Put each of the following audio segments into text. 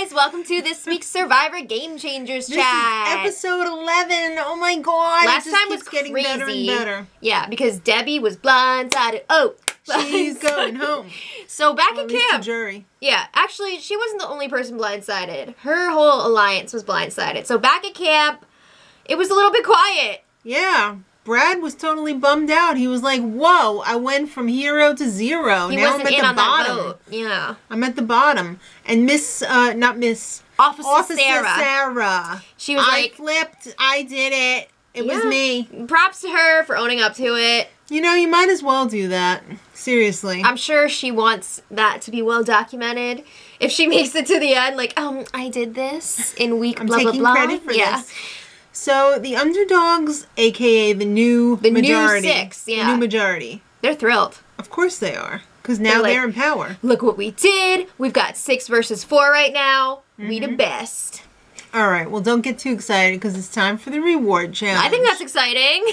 guys, welcome to this week's Survivor Game Changers chat. This is episode 11. Oh my god. Last time was getting crazy. better and better. Yeah, because Debbie was blindsided. Oh, she's going home. So back at at least camp. the jury. Yeah, actually, she wasn't the only person blindsided. Her whole alliance was blindsided. So back at camp, it was a little bit quiet. Yeah. Brad was totally bummed out. He was like, whoa, I went from hero to zero. He now wasn't I'm at in the on bottom. that vote. Yeah. I'm at the bottom. And Officer Sarah. She was I like, flipped. I did it. It was me. Props to her for owning up to it. You know, you might as well do that. Seriously. I'm sure she wants that to be well documented. If she makes it to the end, like, I did this in week blah, blah, blah. I'm taking credit for this. So, the underdogs, a.k.a. the new majority. New six, yeah. The new majority. They're thrilled. Of course they are. Because now they're in power. Look what we did. We've got 6 versus 4 right now. We the best. All right. Well, don't get too excited because it's time for the reward challenge. I think that's exciting.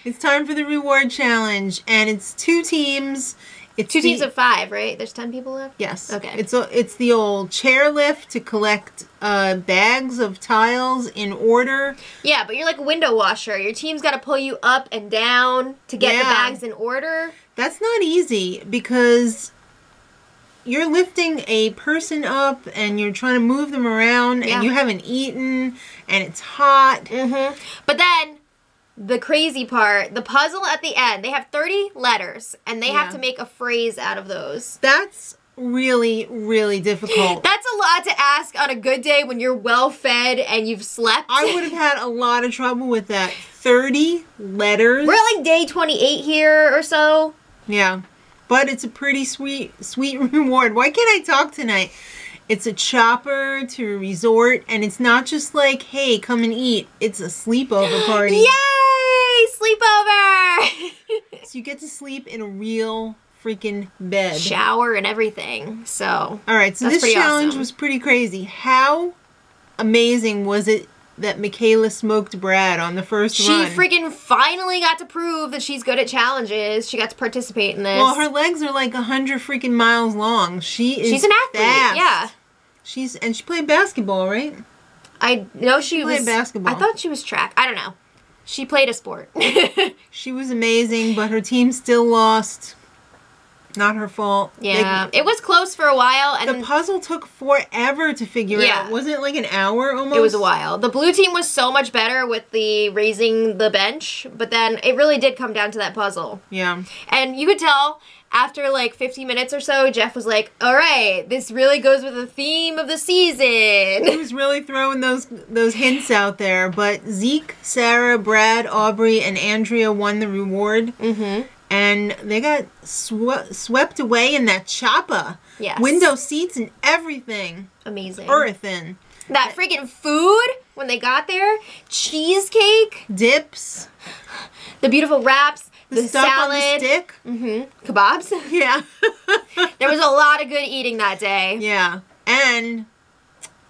It's time for the reward challenge. And it's 2 teams. It's 2 teams of 5, right? There's 10 people left? Yes. Okay. It's the old chairlift to collect bags of tiles in order. Yeah, but you're like a window washer. Your team's got to pull you up and down to get the bags in order. That's not easy because you're lifting a person up and you're trying to move them around and you haven't eaten and it's hot. Mm-hmm. But then the crazy part, the puzzle at the end, they have 30 letters and they have to make a phrase out of those. That's really, really difficult. That's a lot to ask on a good day when you're well fed and you've slept. I would have had a lot of trouble with that. 30 letters. We're at like day 28 here or so. Yeah. But it's a pretty sweet reward. Why can't I talk tonight? It's a chopper to a resort, and it's not just like, hey, come and eat. It's a sleepover party. Yay! Sleepover! So you get to sleep in a real freaking bed. Shower and everything. So, all right, so this challenge was pretty crazy. How amazing was it that Michaela smoked Brad on the first run? She freaking finally got to prove that she's good at challenges. She got to participate in this. Well, her legs are like 100 freaking miles long. She's an athlete, fast. yeah. And she played basketball, right? I know she played basketball. I thought she was track. I don't know. She played a sport. She was amazing, but her team still lost. Not her fault. Yeah, it was close for a while. And the puzzle took forever to figure out. Wasn't it like an hour almost? It was a while. The blue team was so much better with the raising the bench, but then it really did come down to that puzzle. Yeah. And you could tell after like 50 minutes or so, Jeff was like, all right, this really goes with the theme of the season. He was really throwing those hints out there. But Zeke, Sarah, Brad, Aubrey, and Andrea won the reward. Mm-hmm. And they got swept away in that chopper. Yes. Window seats and everything. Amazing. Earthin'. That freaking food when they got there. Cheesecake. Dips. The beautiful wraps. The stuff salad. on the stick. Mm-hmm. Kebabs. Yeah. There was a lot of good eating that day. Yeah. And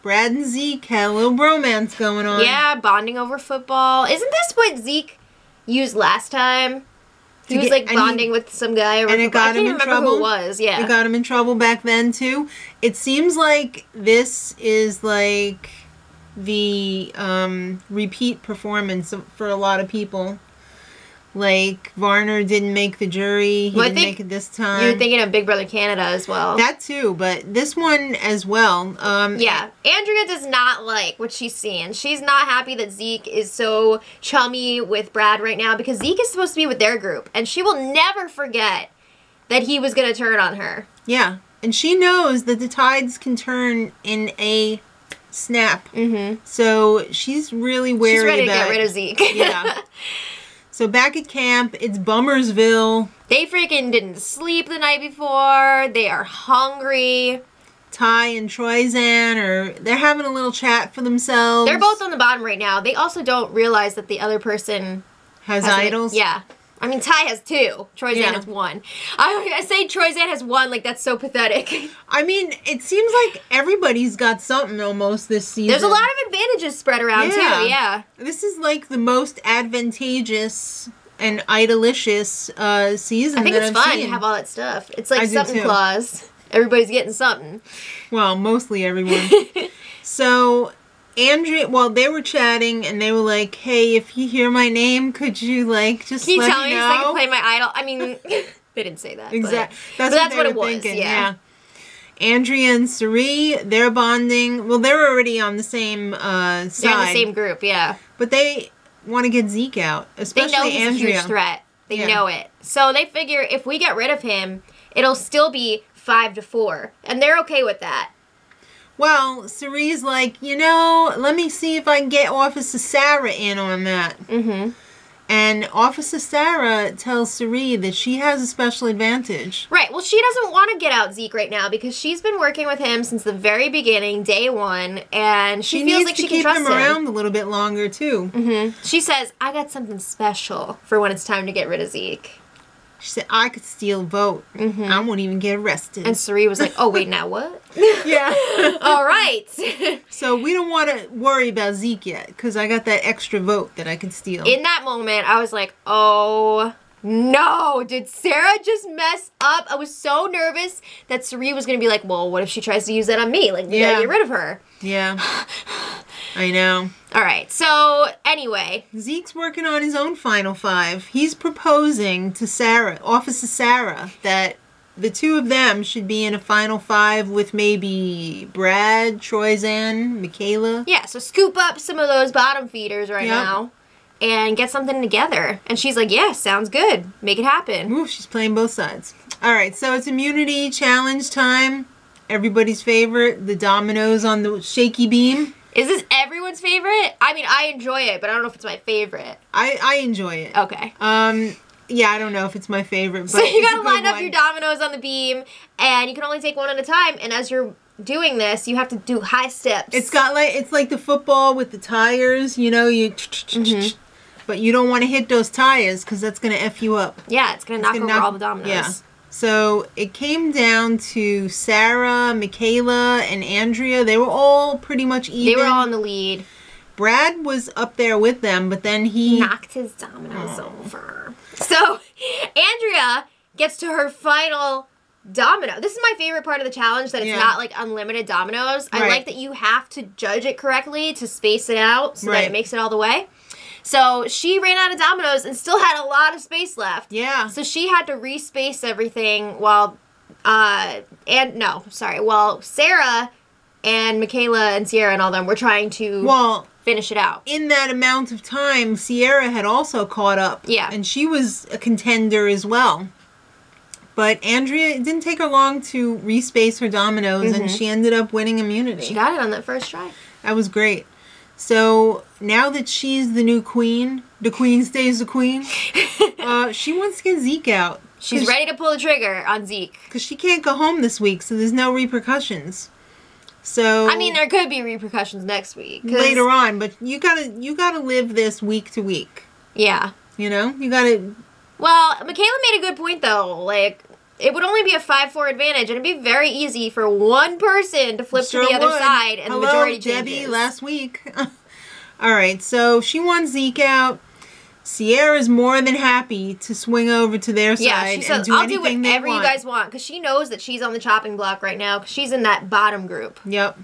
Brad and Zeke had a little bromance going on. Yeah, bonding over football. Isn't this what Zeke used last time? He was like bonding with some guy over and it football. got him in trouble. Who it was. Yeah. It got him in trouble back then too. It seems like this is like the repeat performance for a lot of people. Like, Varner didn't make the jury. He didn't make it this time. You're thinking of Big Brother Canada as well. That too, but this one as well. Yeah. Andrea does not like what she's seeing. She's not happy that Zeke is so chummy with Brad right now because Zeke is supposed to be with their group. And she will never forget that he was going to turn on her. Yeah. And she knows that the tides can turn in a snap. Mm-hmm. So she's really wary She's ready to about get rid of Zeke. Yeah. So back at camp, it's Bummersville. They freaking didn't sleep the night before. They are hungry. Ty and Troyzan they're having a little chat for themselves. They're both on the bottom right now. They also don't realize that the other person has idols. Yeah. I mean, Ty has 2. Troyzan has 1. I say Troyzan has 1 like that's so pathetic. I mean, it seems like everybody's got something almost this season. There's a lot of advantages spread around too, yeah. This is like the most advantageous and idolicious season I think that it's I've fun seen. to have all that stuff. It's like something clause. Everybody's getting something. Well, mostly everyone. So, Andrea, well, they were chatting, and they were like, hey, if you hear my name, could you, like, just Can you let tell me know? so I can play my idol? I mean, they didn't say that. Exactly. But that's what it was, thinking, yeah. Andrea and Suri, they're bonding. Well, they're already on the same side. They're in the same group, yeah. But they want to get Zeke out, especially They know he's Andrea. a huge threat. They know it. So they figure if we get rid of him, it'll still be 5-4. And they're okay with that. Well, Suri's like, let me see if I can get Officer Sarah in on that. Mm-hmm. And Officer Sarah tells Suri that she has a special advantage. Right. Well, she doesn't want to get out Zeke right now because she's been working with him since the very beginning, day one, and she feels like she can trust him. She needs to keep him around a little bit longer, too. Mm-hmm. She says, I got something special for when it's time to get rid of Zeke. She said, I could steal a vote. Mm-hmm. I won't even get arrested. And Suri was like, oh, wait, now what? Yeah. All right. So we don't want to worry about Zeke yet because I got that extra vote that I can steal. In that moment, I was like, oh, no. Did Sarah just mess up? I was so nervous that Suri was going to be like, well, what if she tries to use that on me? Like, we got to get rid of her. Yeah. I know. All right. So, anyway. Zeke's working on his own Final Five. He's proposing to Sarah, Officer Sarah, that the two of them should be in a Final Five with maybe Brad, Troyzan, Michaela. Yeah, so scoop up some of those bottom feeders right now and get something together. And she's like, yeah, sounds good. Make it happen. Ooh, she's playing both sides. All right, so it's immunity challenge time. Everybody's favorite, the dominoes on the shaky beam. Is this everyone's favorite? I mean, I enjoy it, but I don't know if it's my favorite. I enjoy it. Okay. Yeah, I don't know if it's my favorite, but so you gotta line up your dominoes on the beam, and you can only take one at a time, and as you're doing this, you have to do high steps. It's like the football with the tires, but you don't want to hit those tires because that's going to F you up. Yeah, it's going to knock over all the dominoes. Yeah. So it came down to Sarah, Michaela, and Andrea. They were all pretty much even. They were all in the lead. Brad was up there with them, but then he knocked his dominoes over. So Andrea gets to her final domino. This is my favorite part of the challenge, that it's not like unlimited dominoes. I like that you have to judge it correctly to space it out so that it makes it all the way. So she ran out of dominoes and still had a lot of space left. Yeah. So she had to respace everything while Sarah and Michaela and Sierra and all them were trying to finish it out. In that amount of time, Sierra had also caught up. Yeah. And she was a contender as well. But Andrea, it didn't take her long to respace her dominoes, and she ended up winning immunity. She got it on that first try. That was great. So now that she's the new queen, the queen stays the queen, she wants to get Zeke out. She's ready to pull the trigger on Zeke. Because she can't go home this week, so there's no repercussions. So I mean, there could be repercussions next week. Later on, but you gotta live this week to week. Yeah. You gotta... Well, Michaela made a good point, though. Like, it would only be a 5-4 advantage, and it'd be very easy for one person to flip to the other side, and the majority changes. Debbie, last week. All right, so she wants Zeke out. Sierra's more than happy to swing over to their side she says, and do I'll do anything whatever they want. You guys want, because she knows that she's on the chopping block right now, because she's in that bottom group. Yep.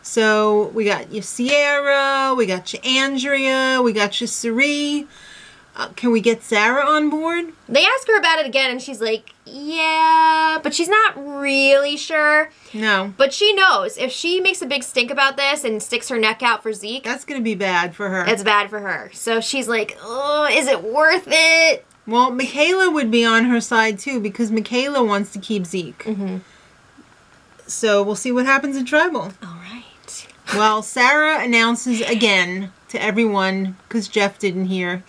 So we got your Sierra, we got your Andrea, we got your Suri. Can we get Sarah on board? They ask her about it again, and she's like, yeah, but she's not really sure. No. But she knows. If she makes a big stink about this and sticks her neck out for Zeke... That's going to be bad for her. It's bad for her. So she's like, oh, is it worth it? Well, Michaela would be on her side, too, because Michaela wants to keep Zeke. So we'll see what happens in Tribal. All right. Well, Sarah announces again to everyone, because Jeff didn't hear.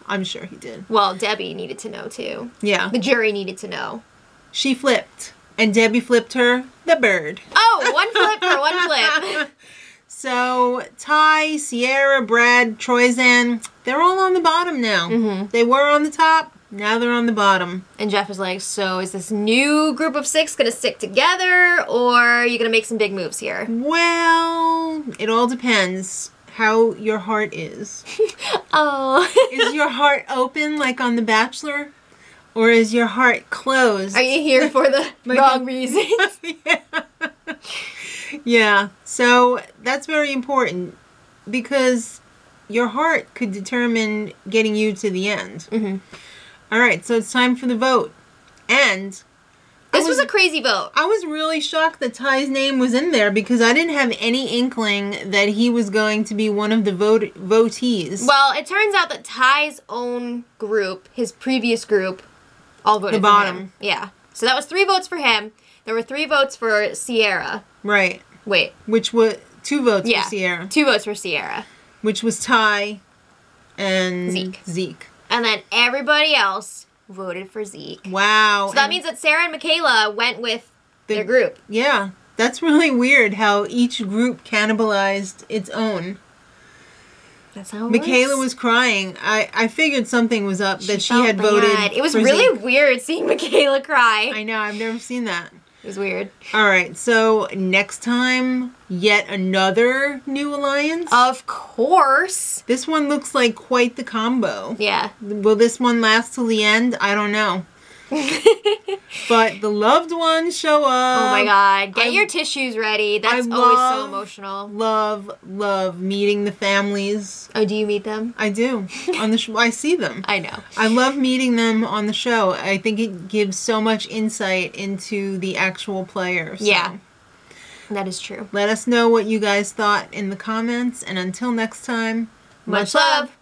I'm sure he did. Well, Debbie needed to know, too. Yeah. The jury needed to know. She flipped. And Debbie flipped her the bird. Oh, one flip for one flip. So, Ty, Sierra, Brad, Troyzan, they're all on the bottom now. They were on the top. Now they're on the bottom. And Jeff was like, so is this new group of 6 going to stick together, or are you going to make some big moves here? Well, it all depends how your heart is. Oh. Is your heart open like on The Bachelor? Or is your heart closed? Are you here for the wrong reasons? Yeah. Yeah. So that's very important because your heart could determine getting you to the end. Mm-hmm. All right. So it's time for the vote. And This was a crazy vote. I was really shocked that Ty's name was in there because I didn't have any inkling that he was going to be one of the votees. Well, it turns out that Ty's own group, his previous group, all voted The for bottom. him. Yeah. So that was 3 votes for him. There were 3 votes for Sierra. Right. Wait. Which was 2 votes Yeah. for Sierra. 2 votes for Sierra. Which was Ty and Zeke. And then everybody else voted for Zeke. Wow. So that means that Sarah and Michaela went with their group. Yeah. That's really weird how each group cannibalized its own. That's how it Michaela works. was crying. I figured something was up that she felt had bad. voted. It was for really Zeke. weird seeing Michaela cry. I know. I've never seen that. It was weird. All right. So next time, yet another new alliance. Of course. This one looks like quite the combo. Yeah. Will this one last till the end? I don't know. But the loved ones show up. Oh my god. Get your tissues ready. That's always so emotional. Love meeting the families. Oh, do you meet them? I do. On the I see them. I know. I love meeting them on the show. I think it gives so much insight into the actual player. So Yeah. That is true. let us know what you guys thought in the comments. And until next time, Much love.